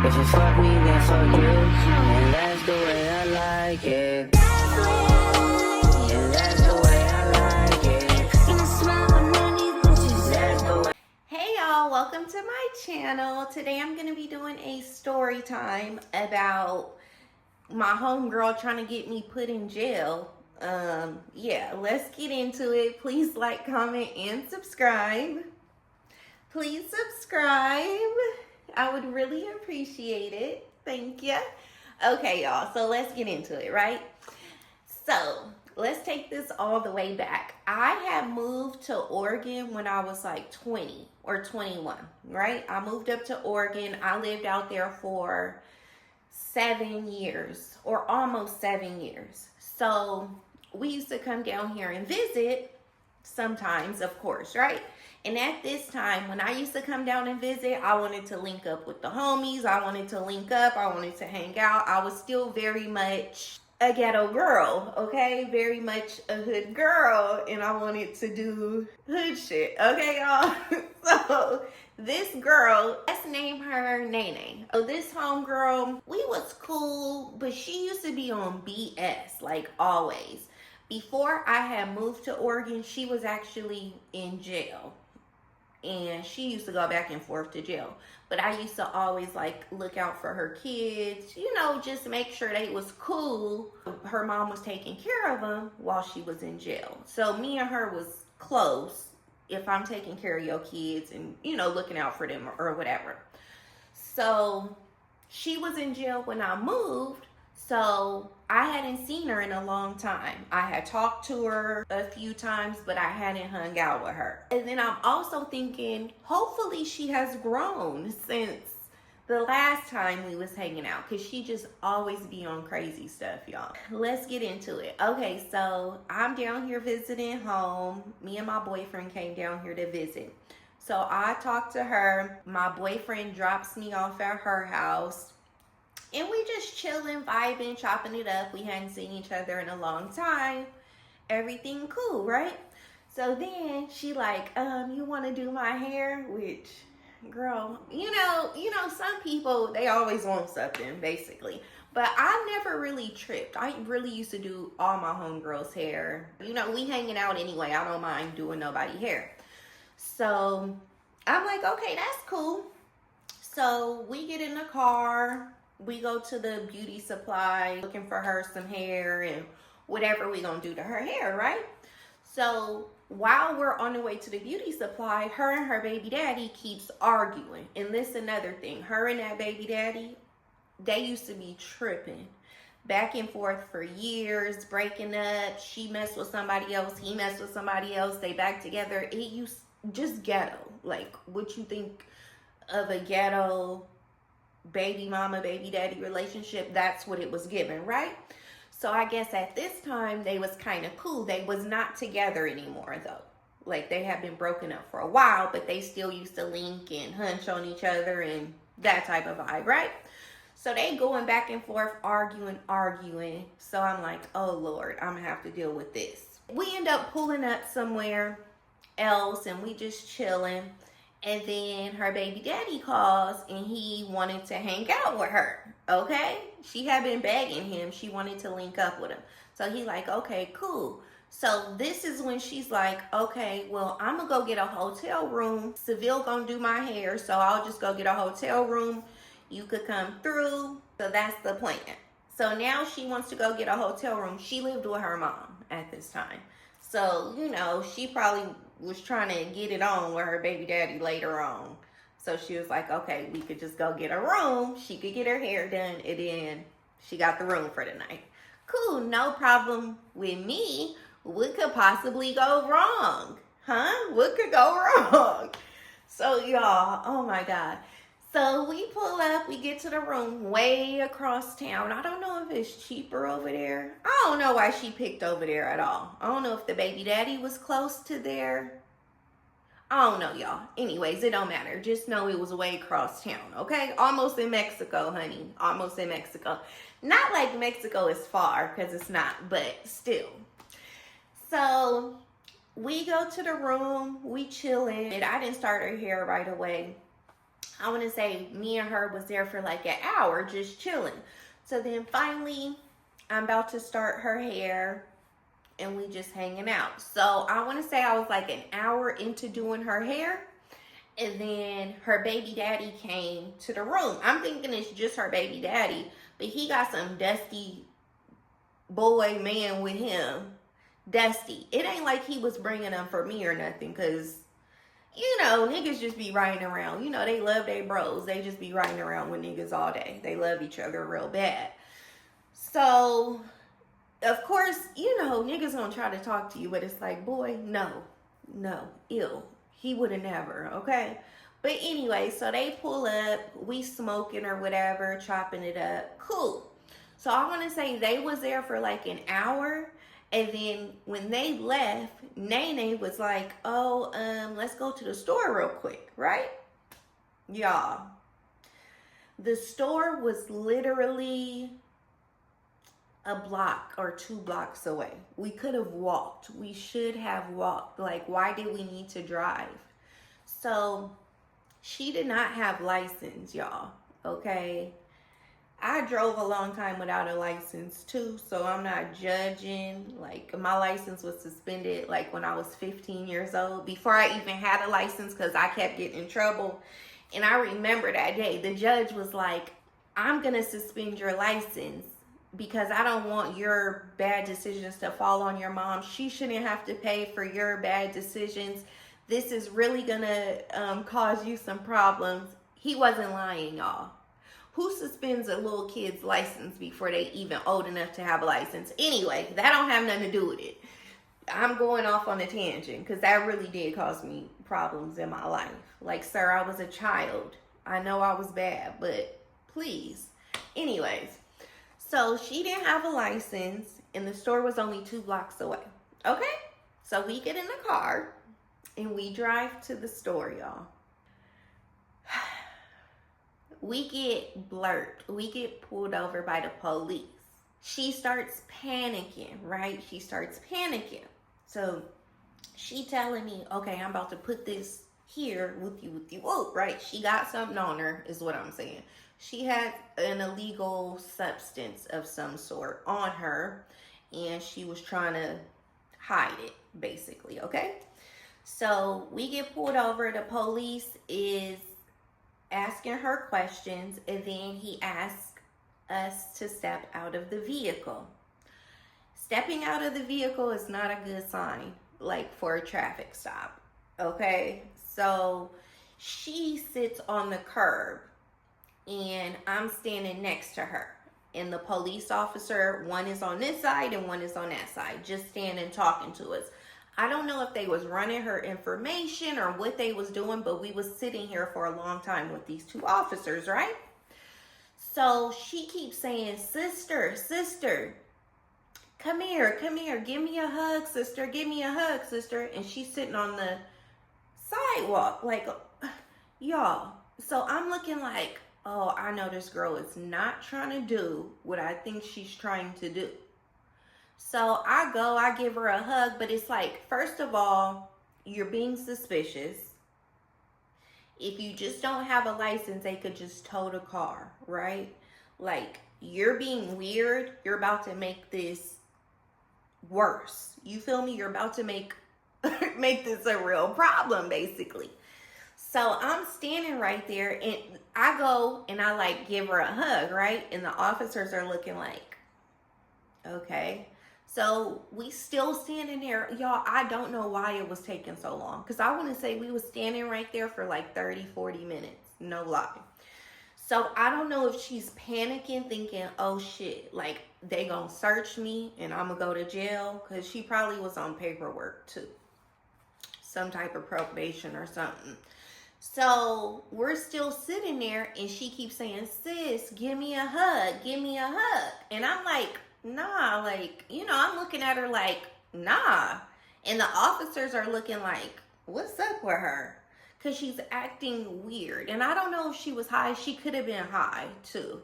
If you fuck me, then fuck you. And that's the way I like it. Yeah, that's the way I like it. That's the way. Hey y'all, welcome to my channel. Today I'm going to be doing a story time about my homegirl trying to get me put in jail. Yeah, let's get into it. Please like, comment, and subscribe. Please subscribe. I would really appreciate it. Thank you. Okay, y'all, so let's get into it, right? So, let's take this all the way back. I had moved to Oregon when I was like 20 or 21, right? I moved up to Oregon. I lived out there for 7 years or almost 7 years. So we used to come down here and visit sometimes, of course, right? And at this time, when I used to come down and visit, I wanted to link up with the homies. I wanted to link up. I wanted to hang out. I was still very much a ghetto girl, okay? Very much a hood girl, and I wanted to do hood shit, okay, y'all? So this girl, let's name her Nene. So this homegirl, we was cool, but she used to be on BS, like always. Before I had moved to Oregon, she was actually in jail. And she used to go back and forth to jail. But I used to always like look out for her kids, you know, just make sure they was cool. Her mom was taking care of them while she was in jail. So me and her was close if I'm taking care of your kids and, you know, looking out for them or whatever. So she was in jail when I moved. So I hadn't seen her in a long time. I had talked to her a few times, but I hadn't hung out with her. And then I'm also thinking, hopefully she has grown since the last time we was hanging out, because she just always be on crazy stuff, y'all. Let's get into it. Okay, so I'm down here visiting home. Me and my boyfriend came down here to visit. So I talked to her. My boyfriend drops me off at her house. And we just chilling, vibing, chopping it up. We hadn't seen each other in a long time. Everything cool, right? So then she like, you want to do my hair? Which, girl, you know, some people, they always want something, basically. But I never really tripped. I really used to do all my homegirls' hair. You know, we hanging out anyway. I don't mind doing nobody's hair. So I'm like, okay, that's cool. So we get in the car. We go to the beauty supply looking for her some hair and whatever we gonna do to her hair, right? So while we're on the way to the beauty supply, her and her baby daddy keeps arguing. And this another thing, her and that baby daddy, they used to be tripping back and forth for years, breaking up. She messed with somebody else, he messed with somebody else, they back together. It used just ghetto, like what you think of a ghetto baby mama, baby daddy relationship. That's what it was given, right? So I guess at this time they was kind of cool. They was not together anymore though. Like they had been broken up for a while, but they still used to link and hunch on each other and that type of vibe, right? So they going back and forth, arguing. So I'm like, oh Lord, I'm gonna have to deal with this. We end up pulling up somewhere else and we just chilling. And then her baby daddy calls and he wanted to hang out with her, okay? She had been begging him. She wanted to link up with him. So he like, okay, cool. So this is when she's like, okay, well, I'm going to go get a hotel room. Seville going to do my hair, so I'll just go get a hotel room. You could come through. So that's the plan. So now she wants to go get a hotel room. She lived with her mom at this time. So, you know, she probably was trying to get it on with her baby daddy later on. So she was like, okay, we could just go get a room. She could get her hair done, and then she got the room for the night. Cool, no problem with me. What could possibly go wrong? Huh? What could go wrong? So y'all, oh my God. So we pull up, we get to the room way across town. I don't know if it's cheaper over there. I don't know why she picked over there at all. I don't know if the baby daddy was close to there. I don't know, y'all. Anyways, it don't matter. Just know it was way across town, okay? Almost in Mexico, honey. Almost in Mexico. Not like Mexico is far, because it's not, but still. So we go to the room, we chillin'. I didn't start her hair right away. I want to say me and her was there for like an hour just chilling. So then finally, I'm about to start her hair and we just hanging out. So I want to say I was like an hour into doing her hair. And then her baby daddy came to the room. I'm thinking it's just her baby daddy, but he got some dusty boy man with him. Dusty. It ain't like he was bringing them for me or nothing, because, you know, niggas just be riding around. You know, they love their bros. They just be riding around with niggas all day. They love each other real bad. So, of course, you know, niggas gonna try to talk to you, but it's like, boy, no, ew. He would have never, okay? But anyway, so they pull up, we smoking or whatever, chopping it up. Cool. So I want to say they was there for like an hour. And then when they left, Nene was like, oh, let's go to the store real quick, right? Y'all, the store was literally a block or 2 blocks away. We could have walked. We should have walked. Like, why did we need to drive? So she did not have license, y'all. Okay. I drove a long time without a license too, so I'm not judging. Like, my license was suspended like when I was 15 years old, before I even had a license, because I kept getting in trouble. And I remember that day, the judge was like, I'm gonna suspend your license because I don't want your bad decisions to fall on your mom. She shouldn't have to pay for your bad decisions. This is really gonna cause you some problems. He wasn't lying, y'all. Who suspends a little kid's license before they even old enough to have a license? Anyway, that don't have nothing to do with it. I'm going off on a tangent because that really did cause me problems in my life. Like, sir, I was a child. I know I was bad, but please. Anyways, so she didn't have a license and the store was only 2 blocks away. Okay? So we get in the car and we drive to the store, y'all. We get blurred. We get pulled over by the police. She starts panicking, right? She starts panicking. So she telling me, okay, I'm about to put this here with you, right? She got something on her, is what I'm saying. She had an illegal substance of some sort on her, and she was trying to hide it, basically, okay? So we get pulled over. The police is asking her questions, and then he asks us to step out of the vehicle. Stepping out of the vehicle is not a good sign, like for a traffic stop, okay? So she sits on the curb, and I'm standing next to her. And the police officer, one is on this side and one is on that side, just standing talking to us. I don't know if they was running her information or what they was doing, but we was sitting here for a long time with these 2 officers, right? So she keeps saying, sister, come here, give me a hug, sister, give me a hug, sister. And she's sitting on the sidewalk, like, y'all. So I'm looking like, oh, I know this girl is not trying to do what I think she's trying to do. So I give her a hug, but it's like, first of all, you're being suspicious. If you just don't have a license, they could just tow the car, right? Like, you're being weird. You're about to make this worse. You feel me? You're about to make this a real problem, basically. So I'm standing right there, and I go and I like give her a hug, right? And the officers are looking like, okay. So we still standing there. Y'all, I don't know why it was taking so long. Because I want to say we was standing right there for like 30, 40 minutes. No lie. So I don't know if she's panicking, thinking, oh shit, like they gonna search me and I'm gonna go to jail. Because she probably was on paperwork too. Some type of probation or something. So we're still sitting there and she keeps saying, sis, give me a hug, give me a hug. And I'm like, nah, like, you know, I'm looking at her like, nah. And the officers are looking like, what's up with her? Because she's acting weird. And I don't know if she was high. She could have been high too.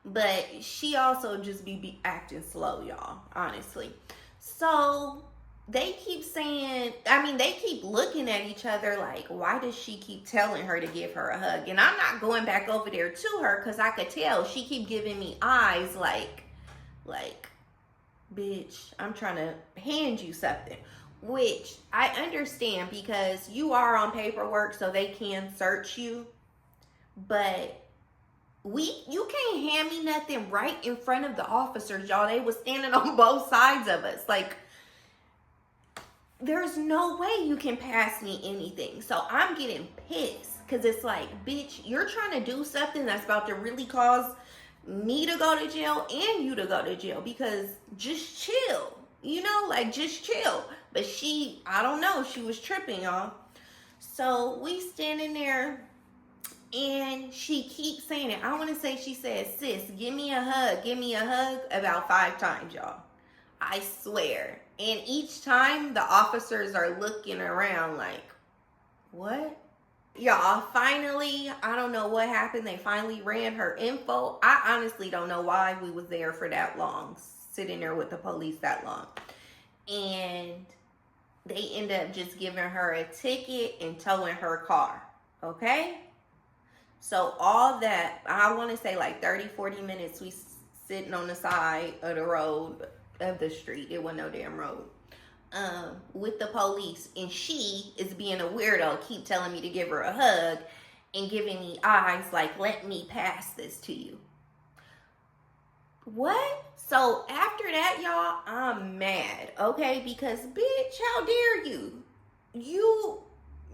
But she also just be acting slow, y'all, honestly. So they keep saying, I mean, they keep looking at each other like, why does she keep telling her to give her a hug? And I'm not going back over there to her because I could tell she keep giving me eyes like, bitch, I'm trying to hand you something. Which I understand because you are on paperwork, so they can search you. But you can't hand me nothing right in front of the officers, y'all. They was standing on both sides of us. Like, there's no way you can pass me anything. So I'm getting pissed because it's like, bitch, you're trying to do something that's about to really cause me to go to jail and you to go to jail, because just chill, like just chill. But I don't know, she was tripping, y'all. So we standing there and she keeps saying it. I want to say she said, sis, give me a hug about 5 times, y'all. I swear. And each time the officers are looking around like, what? Y'all, finally, I don't know what happened. They finally ran her info. I honestly don't know why we was there for that long, sitting there with the police that long. And they end up just giving her a ticket and towing her car. Okay? So all that, I want to say like 30, 40 minutes, we sitting on the side of the road, of the street. It wasn't no damn road. With the police, and she is being a weirdo, keep telling me to give her a hug and giving me eyes like, let me pass this to you. What? So after that, y'all, I'm mad, okay? Because bitch, how dare you? You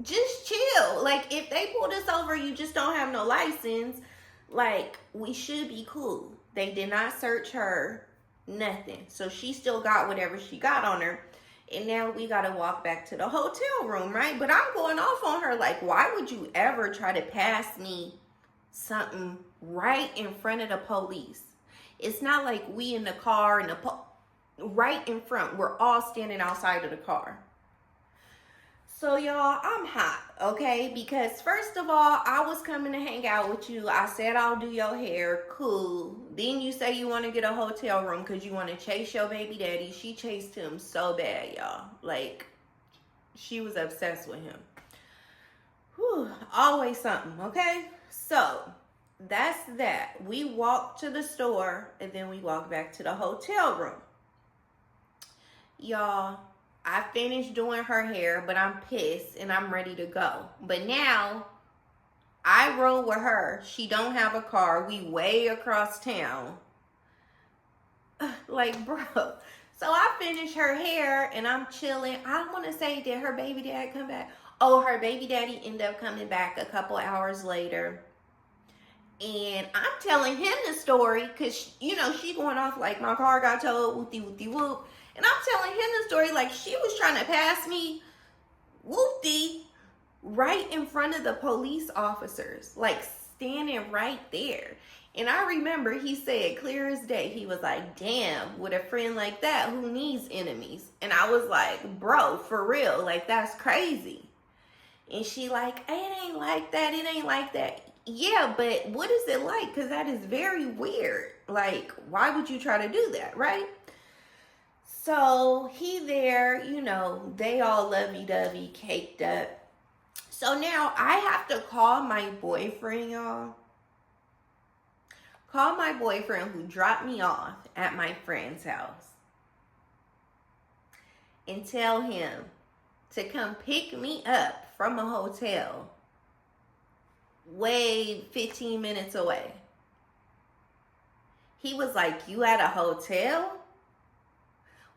just chill. Like, if they pulled us over, you just don't have no license, like, we should be cool. They did not search her, nothing. So she still got whatever she got on her. And now we got to walk back to the hotel room, right? But I'm going off on her like, why would you ever try to pass me something right in front of the police? It's not like we in the car and right in front. We're all standing outside of the car. So y'all, I'm hot, okay? Because first of all, I was coming to hang out with you. I said I'll do your hair, cool. Then you say you want to get a hotel room because you want to chase your baby daddy. She chased him so bad, y'all. Like, she was obsessed with him. Whew, always something, okay? So, that's that. We walked to the store and then we walked back to the hotel room. Y'all, I finished doing her hair, but I'm pissed and I'm ready to go. But now, I rode with her. She don't have a car. We way across town. Like, bro. So I finished her hair and I'm chilling. I want to say, did her baby dad come back? Oh, her baby daddy ended up coming back a couple hours later. And I'm telling him the story because, she going off like my car got towed, whoopty whoopty whoop. And I'm telling him the story like she was trying to pass me, whoopty, right in front of the police officers, like standing right there. And I remember he said clear as day, he was like, damn, with a friend like that, who needs enemies? And I was like, bro, for real, like that's crazy. And she like, it ain't like that, it ain't like that. Yeah, but what is it like? Because that is very weird. Like, why would you try to do that, right? So he there, they all lovey-dovey, caked up. So now I have to call my boyfriend, y'all. Call my boyfriend who dropped me off at my friend's house. And tell him to come pick me up from a hotel way 15 minutes away. He was like, you at a hotel?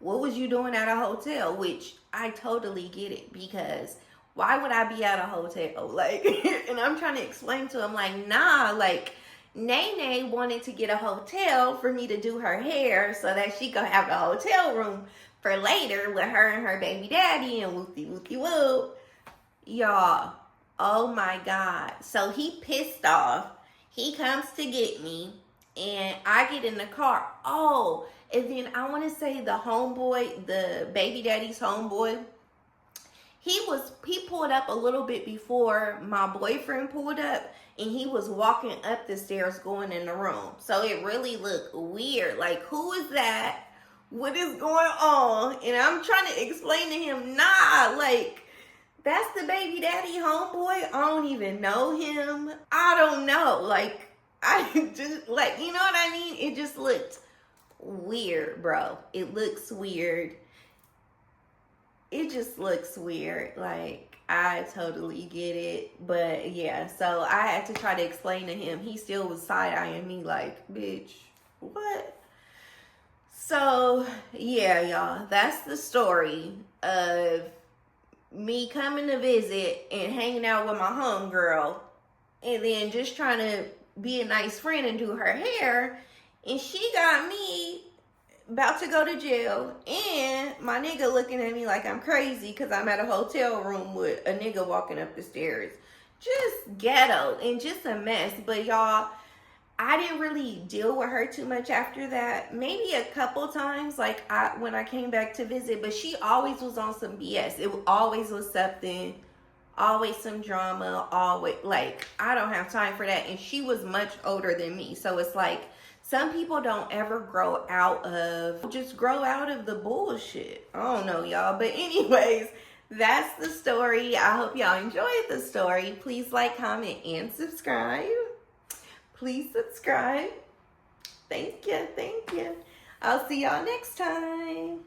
What was you doing at a hotel? Which I totally get it, because why would I be at a hotel? Like, and I'm trying to explain to him, like, nah, like, Nene wanted to get a hotel for me to do her hair so that she could have a hotel room for later with her and her baby daddy and whoopty whoopty whoop. Y'all, oh my God. So he pissed off. He comes to get me and I get in the car. Oh, and then I want to say the homeboy, the baby daddy's homeboy, he pulled up a little bit before my boyfriend pulled up, and he was walking up the stairs going in the room. So it really looked weird. Like, who is that what is going on? And I'm trying to explain to him, nah, like, that's the baby daddy homeboy. I don't even know him. I don't know. Like, I just, like, you know what I mean? It just looked weird, bro. It looks weird. It just looks weird. Like, I totally get it. But yeah, so I had to try to explain to him. He still was side-eyeing me like, bitch, what? So yeah, y'all, that's the story of me coming to visit and hanging out with my homegirl and then just trying to be a nice friend and do her hair. And she got me about to go to jail, and my nigga looking at me like I'm crazy because I'm at a hotel room with a nigga walking up the stairs. Just ghetto and just a mess. But y'all, I didn't really deal with her too much after that. Maybe a couple times, like when I came back to visit, but she always was on some BS. It always was something, always some drama, always, like, I don't have time for that. And she was much older than me. So it's like, some people don't ever grow out of the bullshit. I don't know, y'all. But anyways, that's the story. I hope y'all enjoyed the story. Please like, comment, and subscribe. Please subscribe. Thank you. Thank you. I'll see y'all next time.